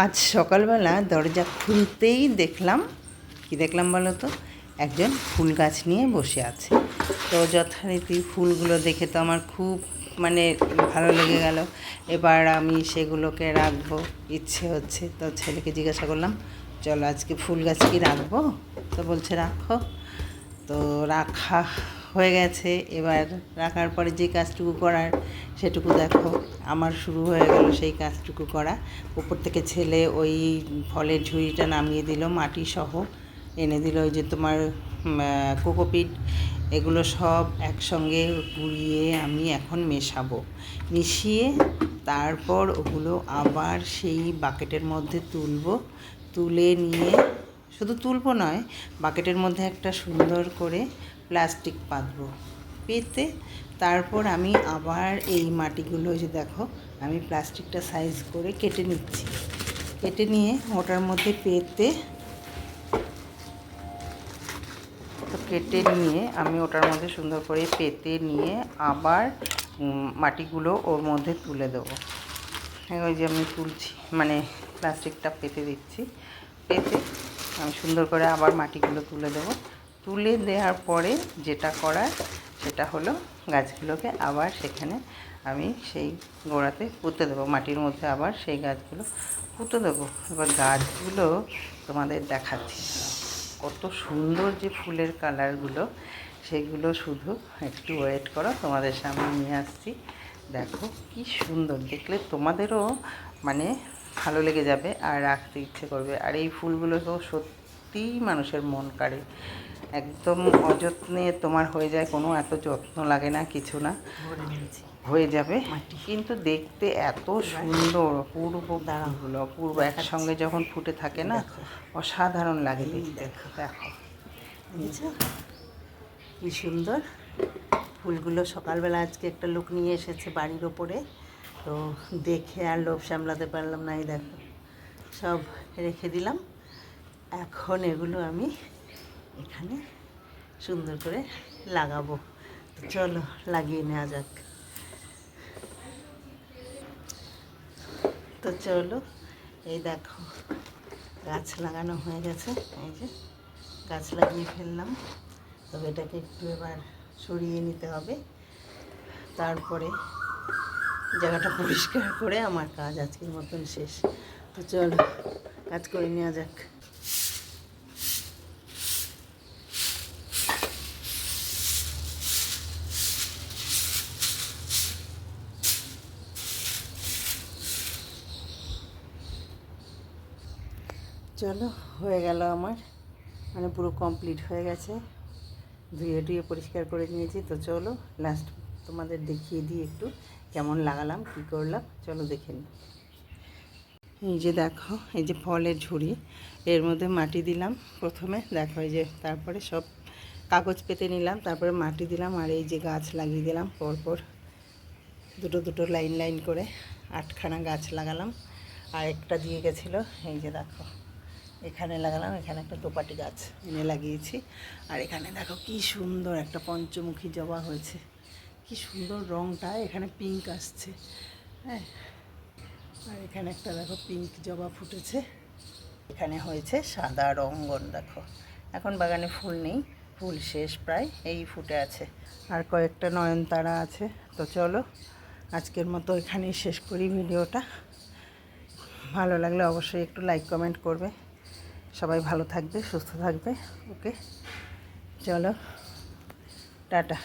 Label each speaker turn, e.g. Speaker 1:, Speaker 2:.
Speaker 1: আজ সকালবেলা দরজা খুলতেই দেখলাম, কি দেখলাম বলো তো, একজন ফুল গাছ নিয়ে বসে আছে। তো যথারীতি ফুলগুলো দেখে তো আমার খুব ভালো লেগে গেল। এবার আমি সেগুলোকে রাখবো ইচ্ছে হচ্ছে। তো ছেলেকে জিজ্ঞাসা করলাম, চলো আজকে ফুল গাছ কি রাখবো? তো বলছে রাখো। তো রাখা হয়ে গেছে। এবার রাখার পরে যে কাজটুকু করার সেটুকু দেখো, আমার শুরু হয়ে গেল সেই কাজটুকু করা। উপর থেকে ছেলে ওই ফলের ঝুড়িটা নামিয়ে দিল, মাটি সহ এনে দিল। ওই যে তোমার কোকোপিট, এগুলো সব একসঙ্গে গুঁড়িয়ে আমি এখন মেশাবো। মিশিয়ে তারপর ওগুলো আবার সেই বাকেটের মধ্যে তুলে নিয়ে, শুধু তুলবো নয়, বাকেটের মধ্যে একটা সুন্দর করে প্লাস্টিক পাতবো। পেতে তারপর আমি আবার এই মাটিগুলো, যে দেখো আমি প্লাস্টিকটা সাইজ করে কেটে নিচ্ছি। কেটে নিয়ে ওটার মধ্যে কেটে নিয়ে আমি ওটার মধ্যে সুন্দর করে পেতে নিয়ে আবার মাটিগুলো ওর মধ্যে তুলে দেবো। ওই যে আমি তুলছি, প্লাস্টিকটা পেতে দিচ্ছি। পেতে আমি সুন্দর করে আবার মাটিগুলো তুলে দেবো। তুলে দেওয়ার পরে যেটা করার সেটা হলো গাছগুলোকে আবার সেখানে আমি সেই গোড়াতে পুঁতে দেবো, মাটির মধ্যে আবার সেই গাছগুলো পুঁতে দেবো। এবার গাছগুলো তোমাদের দেখাচ্ছি, কত সুন্দর যে ফুলের কালারগুলো, সেগুলো শুধু একটু ওয়েট করো, তোমাদের সামনে নিয়ে আসছি। দেখো কি সুন্দর, দেখলে তোমাদেরও ভালো লেগে যাবে আর রাখতে ইচ্ছে করবে। আর এই ফুলগুলো তো সত্যিই মানুষের মন কাড়ে, একদম অযত্নে তোমার হয়ে যায়, কোনো এত যত্ন লাগে না, কিছু না, হয়ে যাবে। কিন্তু দেখতে এত সুন্দর, পূর্ব একসঙ্গে যখন ফুটে থাকে না, অসাধারণ লাগে দেখতে। দেখো কি সুন্দর ফুলগুলো। সকালবেলা আজকে একটা লোক নিয়ে এসেছে বাড়ির ওপরে, তো দেখে আর লোভ সামলাতে পারলাম না। এই দেখো সব রেখে দিলাম। এখন এগুলো আমি এখানে সুন্দর করে লাগাবো। চলো লাগিয়ে নেওয়া যাক। তো চলো, এই দেখো গাছ লাগানো হয়ে গেছে। এই যে গাছ লাগিয়ে ফেললাম। তবে এটাকে একটু এবার সরিয়ে নিতে হবে, তারপরে জায়গাটা পরিষ্কার করে আমার কাজ আজকের মতন শেষ। তো চলো কাজ করে নেওয়া যাক। চলো, হয়ে গেল আমার, পুরো কমপ্লিট হয়ে গেছে। ধুয়ে পরিষ্কার করে নিয়েছি। তো চলো লাস্ট তোমাদের দেখিয়ে দিই একটু কেমন লাগালাম, কী করলাম। চলো দেখে নিই। এই যে দেখো, এই যে ফলের ঝুড়ি, এর মধ্যে মাটি দিলাম প্রথমে, দেখো এই যে, তারপরে সব কাগজ পেতে নিলাম, তারপরে মাটি দিলাম, আর এই যে গাছ লাগিয়ে দিলাম পরপর দুটো লাইন করে 8খানা গাছ লাগালাম। আর একটা দিয়ে গেছিলো, এই যে দেখো এখানে লাগালাম, এখানে একটা দোপাটি গাছ এনে লাগিয়েছি। আর এখানে দেখো কি সুন্দর একটা পঞ্চমুখী জবা হয়েছে, কি সুন্দর রঙটা, এখানে পিঙ্ক আসছে, হ্যাঁ। আর এখানে একটা দেখো পিঙ্ক জবা ফুটেছে, এখানে হয়েছে সাদা রঙ্গন। দেখো এখন বাগানে ফুল নেই, ফুল শেষ প্রায়, এই ফুটে আছে, আর কয়েকটা নয়নতারা আছে। তো চলো আজকের মতো এখানেই শেষ করি ভিডিওটা। ভালো লাগলে অবশ্যই একটু লাইক কমেন্ট করবে। সবাই ভালো থাকবে, সুস্থ থাকবে। ওকে, চলো টাটা।